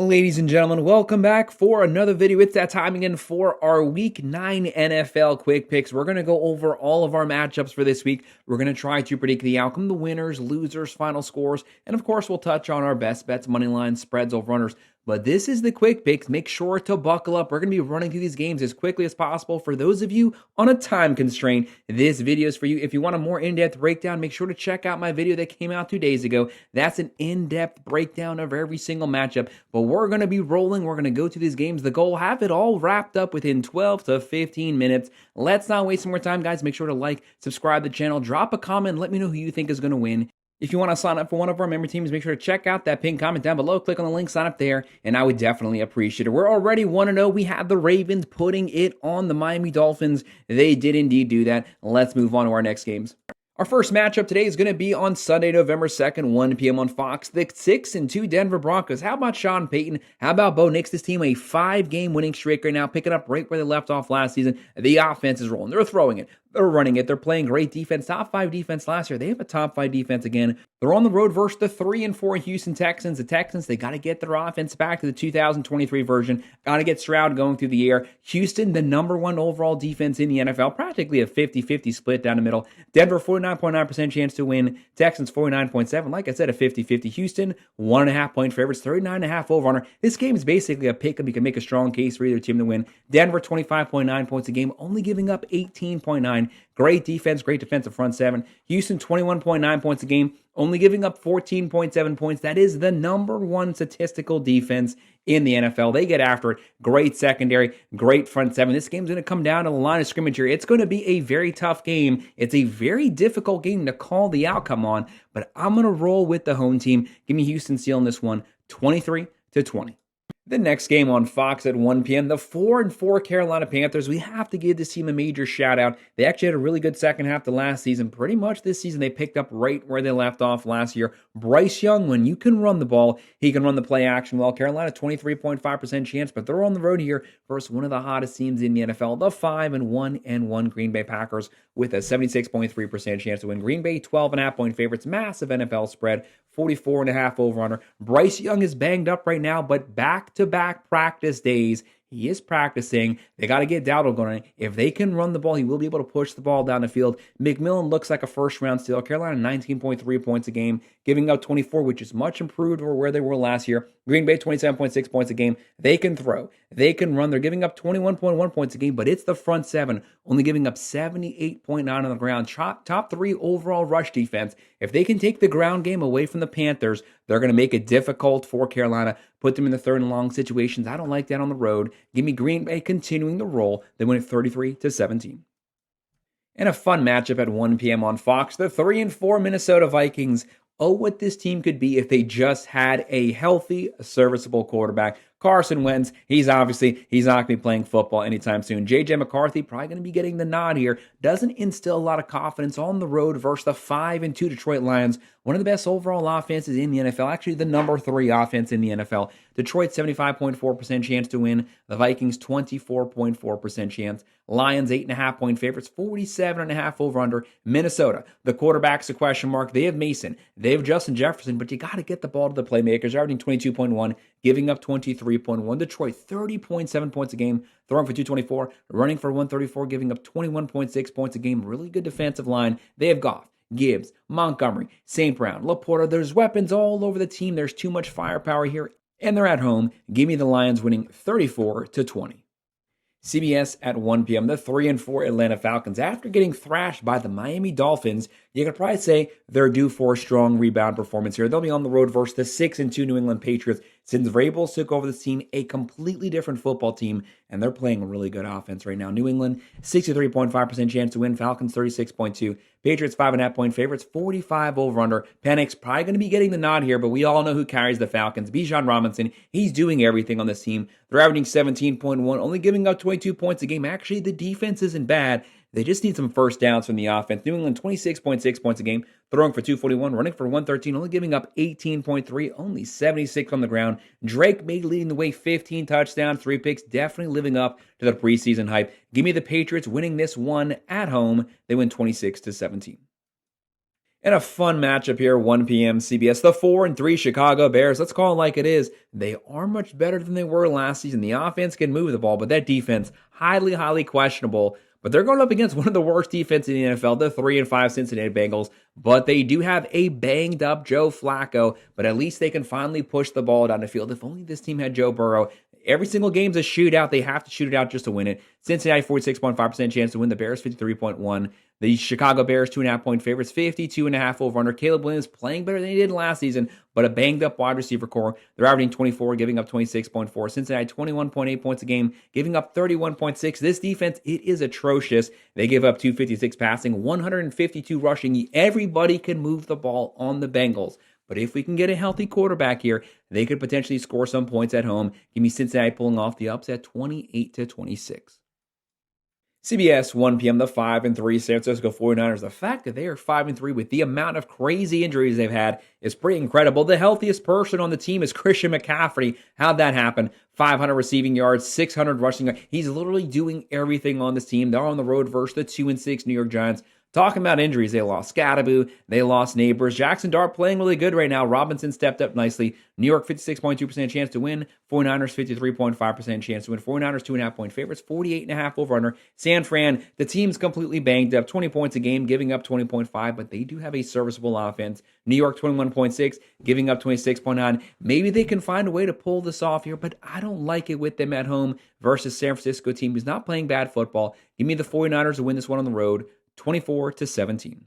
Ladies and gentlemen, welcome back for another video. It's that time again for our Week 9 NFL Quick Picks. We're going to go over all of our matchups for this week. We're going to try to predict the outcome, the winners, losers, final scores, and of course, we'll touch on our best bets, money lines, spreads, over-runners. But this is the Quick Picks. Make sure to buckle up. We're going to be running through these games as quickly as possible. For those of you on a time constraint, this video is for you. If you want a more in-depth breakdown, make sure to check out my video that came out 2 days ago. That's an in-depth breakdown of every single matchup. But we're going to be rolling. We're going to go through these games. The goal, have it all wrapped up within 12 to 15 minutes. Let's not waste some more time, guys. Make sure to like, subscribe to the channel, drop a comment, let me know who you think is going to win. If you want to sign up for one of our member teams, make sure to check out that pinned comment down below. Click on the link, sign up there, and I would definitely appreciate it. We're already 1-0. We have the Ravens putting it on the Miami Dolphins. They did indeed do that. Let's move on to our next games. Our first matchup today is going to be on Sunday, November 2nd, 1 p.m. on Fox. The 6-2 Denver Broncos. How about Sean Payton? How about Bo Nix? This team a 5-game winning streak right now, picking up right where they left off last season. The offense is rolling. They're throwing it. They're running it. They're playing great defense. Top 5 defense last year. They have a top 5 defense again. They're on the road versus the 3-4 Houston Texans. The Texans, they got to get their offense back to the 2023 version. Got to get Stroud going through the air. Houston, the number 1 overall defense in the NFL. Practically a 50-50 split down the middle. Denver, 49.9% chance to win. Texans, 49.7%. Like I said, a 50-50. Houston, 1.5 point favorites. 39.5 over-under. This game is basically a pick 'em. You can make a strong case for either team to win. Denver, 25.9 points a game. Only giving up 18.9. Great defense, great defensive front seven. Houston, 21.9 points a game, only giving up 14.7 points. That is the number 1 statistical defense in the NFL. They get after it. Great secondary, great front seven. This game's going to come down to the line of scrimmage here. It's going to be a very tough game. It's a very difficult game to call the outcome on, but I'm going to roll with the home team. Give me Houston sealing this one, 23-20. The next game on Fox at 1 p.m., the 4-4 Carolina Panthers. We have to give this team a major shout out. They actually had a really good second half to last season. Pretty much this season, they picked up right where they left off last year. Bryce Young, when you can run the ball, he can run the play action well. Carolina, 23.5% chance, but they're on the road here versus one of the hottest teams in the NFL, the 5-1 Green Bay Packers, with a 76.3% chance to win. Green Bay, 12.5 point favorites, massive NFL spread, 44.5 over-under. Bryce Young is banged up right now, but back-to-back practice days. He is practicing. They got to get Dowdle going. If they can run the ball, he will be able to push the ball down the field. McMillan looks like a first-round steal. Carolina, 19.3 points a game, giving up 24, which is much improved over where they were last year. Green Bay, 27.6 points a game. They can throw. They can run. They're giving up 21.1 points a game, but it's the front seven, only giving up 78.9 on the ground. Top 3 overall rush defense. If they can take the ground game away from the Panthers, they're going to make it difficult for Carolina, put them in the third and long situations. I don't like that on the road. Give me Green Bay continuing the roll. They win it 33-17. And a fun matchup at 1 p.m. on Fox. The 3-4 Minnesota Vikings. Oh, what this team could be if they just had a healthy, serviceable quarterback. Carson Wentz, he's not going to be playing football anytime soon. J.J. McCarthy, probably going to be getting the nod here. Doesn't instill a lot of confidence on the road versus the 5-2 Detroit Lions. One of the best overall offenses in the NFL. Actually, the number 3 offense in the NFL. Detroit, 75.4% chance to win. The Vikings, 24.4% chance. Lions, 8.5 point favorites, 47.5 over-under. Minnesota, the quarterback's a question mark. They have Mason. They have Justin Jefferson, but you got to get the ball to the playmakers. Averaging 22.1, giving up 23.1. Detroit, 30.7 points a game, throwing for 224, running for 134, giving up 21.6 points a game. Really good defensive line. They have Goff, Gibbs, Montgomery, St. Brown, Laporta. There's weapons all over the team. There's too much firepower here, and they're at home. Give me the Lions winning 34-20. CBS at 1 p.m., the 3-4 Atlanta Falcons. After getting thrashed by the Miami Dolphins, you could probably say they're due for a strong rebound performance here. They'll be on the road versus the 6-2 New England Patriots. Since Vrabel took over this team, a completely different football team, and they're playing a really good offense right now. New England, 63.5% chance to win. Falcons, 36.2. Patriots, 5.5 point favorites, 45 over-under. Panic's probably going to be getting the nod here, but we all know who carries the Falcons. Bijan Robinson, he's doing everything on this team. They're averaging 17.1, only giving up 22 points a game. Actually, the defense isn't bad. They just need some first downs from the offense. New England, 26.6 points a game, throwing for 241, running for 113, only giving up 18.3, only 76 on the ground. Drake May leading the way, 15 touchdowns, 3 picks, definitely living up to the preseason hype. Give me the Patriots winning this one at home. They win 26-17. And a fun matchup here, 1 p.m. CBS. The 4-3 Chicago Bears. Let's call it like it is. They are much better than they were last season. The offense can move the ball, but that defense, highly questionable. But they're going up against one of the worst defenses in the NFL, the 3-5 Cincinnati Bengals. But they do have a banged up Joe Flacco, but at least they can finally push the ball down the field. If only this team had Joe Burrow. Every single game's a shootout. They have to shoot it out just to win it. Cincinnati, 46.5% chance to win. The Bears, 53.1%. The Chicago Bears, 2.5-point favorites, 52.5 over-under. Caleb Williams playing better than he did last season, but a banged-up wide receiver core. They're averaging 24, giving up 26.4. Cincinnati, 21.8 points a game, giving up 31.6. This defense, it is atrocious. They give up 256 passing, 152 rushing. Everybody can move the ball on the Bengals. But if we can get a healthy quarterback here, they could potentially score some points at home. Give me Cincinnati pulling off the upset 28-26. CBS, 1 p.m., the 5-3 San Francisco 49ers. The fact that they are 5-3 with the amount of crazy injuries they've had is pretty incredible. The healthiest person on the team is Christian McCaffrey. How'd that happen? 500 receiving yards, 600 rushing yards. He's literally doing everything on this team. They're on the road versus the 2-6 New York Giants. Talking about injuries, they lost Scadaboo, they lost Neighbors. Jackson Dart playing really good right now. Robinson stepped up nicely. New York, 56.2% chance to win. 49ers, 53.5% chance to win. 49ers, 2.5-point favorites, 48.5 over-under. San Fran, the team's completely banged up. 20 points a game, giving up 20.5, but they do have a serviceable offense. New York, 21.6, giving up 26.9. Maybe they can find a way to pull this off here, but I don't like it with them at home versus San Francisco team who's not playing bad football. Give me the 49ers to win this one on the road. 24-17.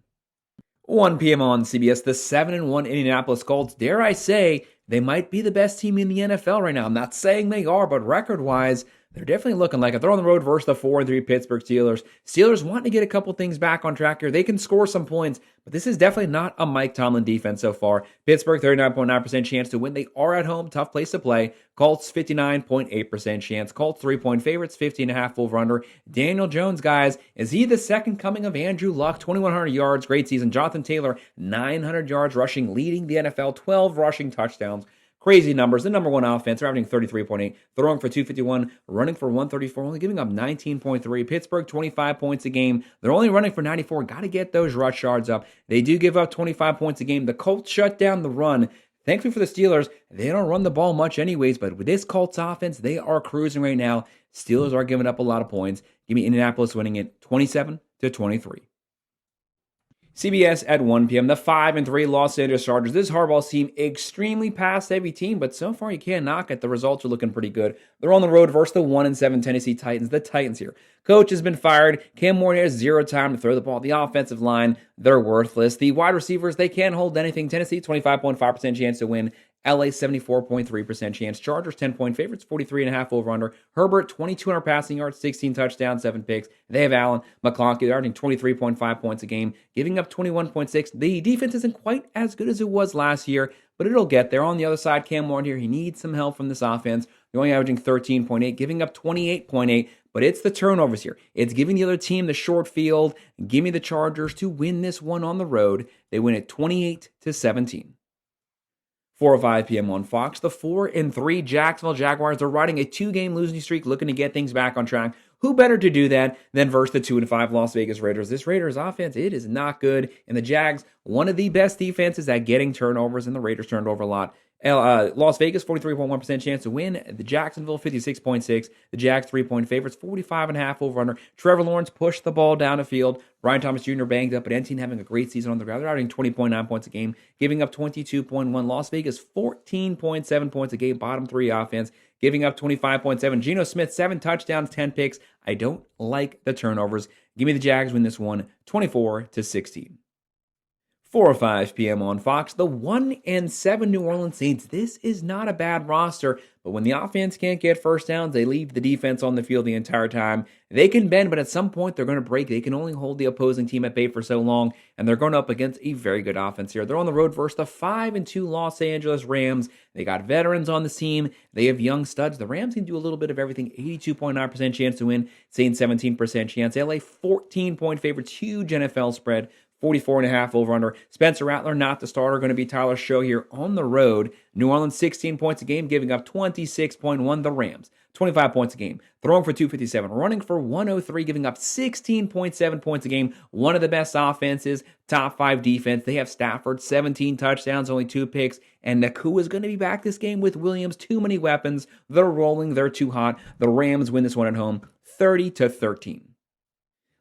1 p.m. on CBS, the 7-1 Indianapolis Colts. Dare I say, they might be the best team in the NFL right now. I'm not saying they are, but record-wise, they're definitely looking like it. They're on the road versus the 4-3 Pittsburgh Steelers. Steelers want to get a couple things back on track here. They can score some points, but this is definitely not a Mike Tomlin defense so far. Pittsburgh, 39.9% chance to win. They are at home. Tough place to play. Colts, 59.8% chance. Colts, 3-point favorites, 50.5 over-under. Daniel Jones, guys, is he the second coming of Andrew Luck? 2,100 yards, great season. Jonathan Taylor, 900 yards rushing, leading the NFL, 12 rushing touchdowns. Crazy numbers. The number one offense, they're averaging 33.8, throwing for 251, running for 134, only giving up 19.3. Pittsburgh, 25 points a game. They're only running for 94. Got to get those rush yards up. They do give up 25 points a game. The Colts shut down the run. Thankfully for the Steelers, they don't run the ball much anyways, but with this Colts offense, they are cruising right now. Steelers are giving up a lot of points. Give me Indianapolis winning it 27-23. CBS at 1 p.m., the 5-3 Los Angeles Chargers. This Harbaugh's team, extremely pass-heavy team, but so far you can't knock it. The results are looking pretty good. They're on the road versus the 1-7 Tennessee Titans. The Titans here. Coach has been fired. Cam Morton has zero time to throw the ball. The offensive line, they're worthless. The wide receivers, they can't hold anything. Tennessee, 25.5% chance to win. LA, 74.3% chance. Chargers, 10-point favorites, 43.5 over-under. Herbert, 2,200 passing yards, 16 touchdowns, 7 picks. They have Allen. McConkey, they're averaging 23.5 points a game, giving up 21.6. The defense isn't quite as good as it was last year, but it'll get there. On the other side, Cam Morton here, he needs some help from this offense. They're only averaging 13.8, giving up 28.8, but it's the turnovers here. It's giving the other team the short field. Give me the Chargers to win this one on the road. They win it 28-17. 4:05 p.m. on Fox. The 4-3 Jacksonville Jaguars are riding a 2-game losing streak, looking to get things back on track. Who better to do that than versus the 2-5 Las Vegas Raiders? This Raiders offense, it is not good. And the Jags, one of the best defenses at getting turnovers, and the Raiders turned over a lot. Las Vegas, 43.1% chance to win. The Jacksonville, 56.6. The Jags, 3-point favorites, 45.5 over-under. Trevor Lawrence pushed the ball down the field. Brian Thomas Jr. banged up, but N-Team having a great season on the ground. They're averaging 20.9 points a game, giving up 22.1. Las Vegas, 14.7 points a game, bottom 3 offense, giving up 25.7. Geno Smith, 7 touchdowns, 10 picks. I don't like the turnovers. Give me the Jags win this one, 24-16. 4:05 p.m. on Fox. The 1-7 New Orleans Saints. This is not a bad roster, but when the offense can't get first downs, they leave the defense on the field the entire time. They can bend, but at some point they're going to break. They can only hold the opposing team at bay for so long, and they're going up against a very good offense here. They're on the road versus the 5-2 Los Angeles Rams. They got veterans on the team. They have young studs. The Rams can do a little bit of everything. 82.9% chance to win. Saints 17% chance. LA 14-point favorites. Huge NFL spread. 44.5 over-under. Spencer Rattler, not the starter, going to be Tyler Show here on the road. New Orleans, 16 points a game, giving up 26.1. The Rams, 25 points a game, throwing for 257, running for 103, giving up 16.7 points a game. One of the best offenses, top 5 defense. They have Stafford, 17 touchdowns, only 2 picks, and Nakua is going to be back this game with Williams. Too many weapons. They're rolling. They're too hot. The Rams win this one at home, 30-13.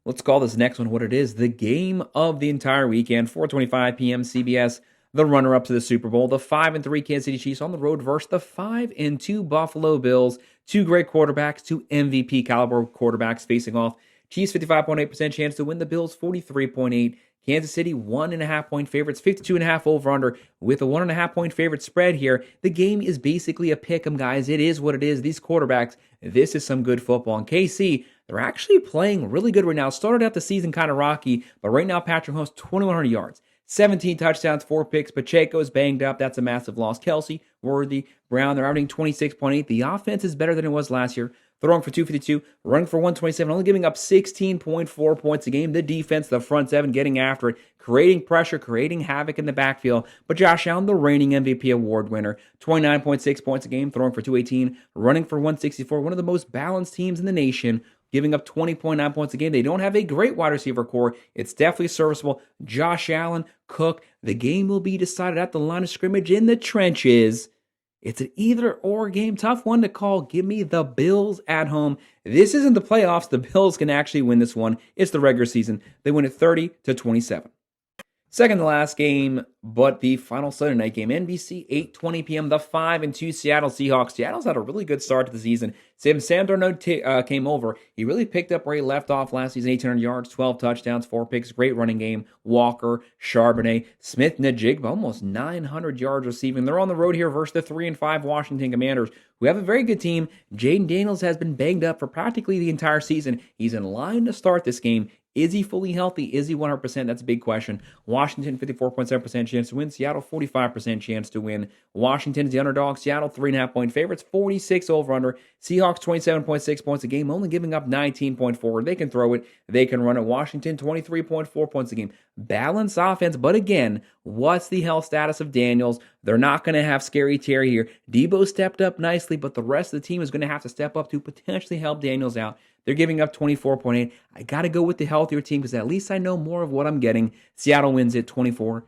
Let's call this next one what it is. The game of the entire weekend, 4:25 p.m. CBS. The runner-up to the Super Bowl, the 5-3 Kansas City Chiefs on the road versus the 5-2 Buffalo Bills. Two great quarterbacks, two MVP caliber quarterbacks facing off. Chiefs 55.8% chance to win. The Bills 43.8. Kansas City 1.5 point favorites, 52.5 over under with a 1.5 point favorite spread here. The game is basically a pick 'em, guys. It is what it is. These quarterbacks, this is some good football. And KC, they're actually playing really good right now. Started out the season kind of rocky, but right now Patrick Mahomes 2,100 yards. 17 touchdowns, 4 picks. Pacheco's banged up. That's a massive loss. Kelsey, Worthy, Brown, they're averaging 26.8. The offense is better than it was last year. Throwing for 252, running for 127, only giving up 16.4 points a game. The defense, the front seven, getting after it, creating pressure, creating havoc in the backfield. But Josh Allen, the reigning MVP award winner, 29.6 points a game, throwing for 218, running for 164. One of the most balanced teams in the nation, giving up 20.9 points a game. They don't have a great wide receiver core. It's definitely serviceable. Josh Allen, Cook, the game will be decided at the line of scrimmage in the trenches. It's an either-or game. Tough one to call. Give me the Bills at home. This isn't the playoffs. The Bills can actually win this one. It's the regular season. They win it 30-27. Second to last game, but the final Sunday night game, NBC, 8:20 p.m., the 5-2 Seattle Seahawks. Seattle's had a really good start to the season. Sam Darnold came over. He really picked up where he left off last season, 1,800 yards, 12 touchdowns, 4 picks, great running game. Walker, Charbonnet, Smith-Njigba, almost 900 yards receiving. They're on the road here versus the 3-5 Washington Commanders, who have a very good team. Jaden Daniels has been banged up for practically the entire season. He's in line to start this game. Is he fully healthy? Is he 100%? That's a big question. Washington, 54.7% chance to win. Seattle, 45% chance to win. Washington is the underdog. Seattle, 3.5 point favorites, 46 over-under. Seahawks, 27.6 points a game, only giving up 19.4. They can throw it. They can run it. Washington, 23.4 points a game. Balanced offense, but again, what's the health status of Daniels? They're not going to have Scary Terry here. Debo stepped up nicely, but the rest of the team is going to have to step up to potentially help Daniels out. They're giving up 24.8. I got to go with the healthier team because at least I know more of what I'm getting. Seattle wins it 24-20.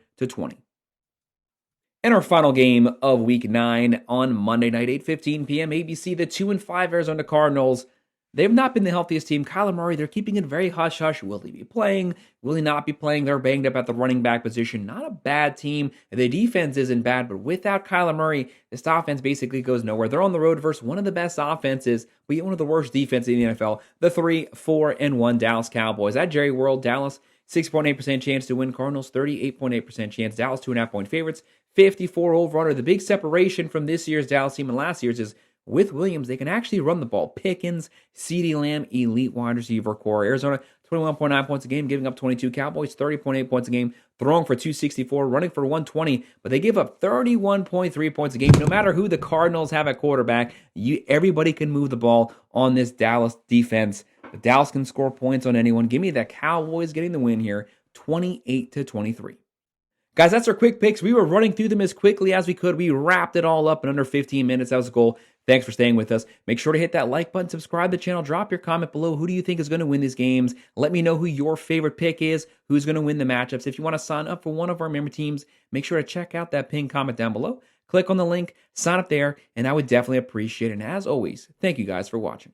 And our final game of Week 9 on Monday night, 8:15 p.m. ABC, the 2-5 Arizona Cardinals. They've not been the healthiest team. Kyler Murray, they're keeping it very hush-hush. Will he be playing? Will he not be playing? They're banged up at the running back position. Not a bad team. The defense isn't bad, but without Kyler Murray, this offense basically goes nowhere. They're on the road versus one of the best offenses, but yet one of the worst defenses in the NFL. The 3-4-1 Dallas Cowboys. At Jerry World, Dallas, 6.8% chance to win. Cardinals, 38.8% chance. Dallas, 2.5 point favorites, 54 over-under. The big separation from this year's Dallas team and last year's is with Williams, they can actually run the ball. Pickens, CeeDee Lamb, elite wide receiver core. Arizona, 21.9 points a game, giving up 22. Cowboys, 30.8 points a game, throwing for 264, running for 120, but they give up 31.3 points a game. No matter who the Cardinals have at quarterback, everybody can move the ball on this Dallas defense. The Dallas can score points on anyone. Give me the Cowboys getting the win here, 28-23. Guys, that's our quick picks. We were running through them as quickly as we could. We wrapped it all up in under 15 minutes. That was the goal. Thanks for staying with us. Make sure to hit that like button, subscribe to the channel, drop your comment below. Who do you think is going to win these games? Let me know who your favorite pick is, who's going to win the matchups. If you want to sign up for one of our member teams, make sure to check out that pinned comment down below. Click on the link, sign up there, and I would definitely appreciate it. And as always, thank you guys for watching.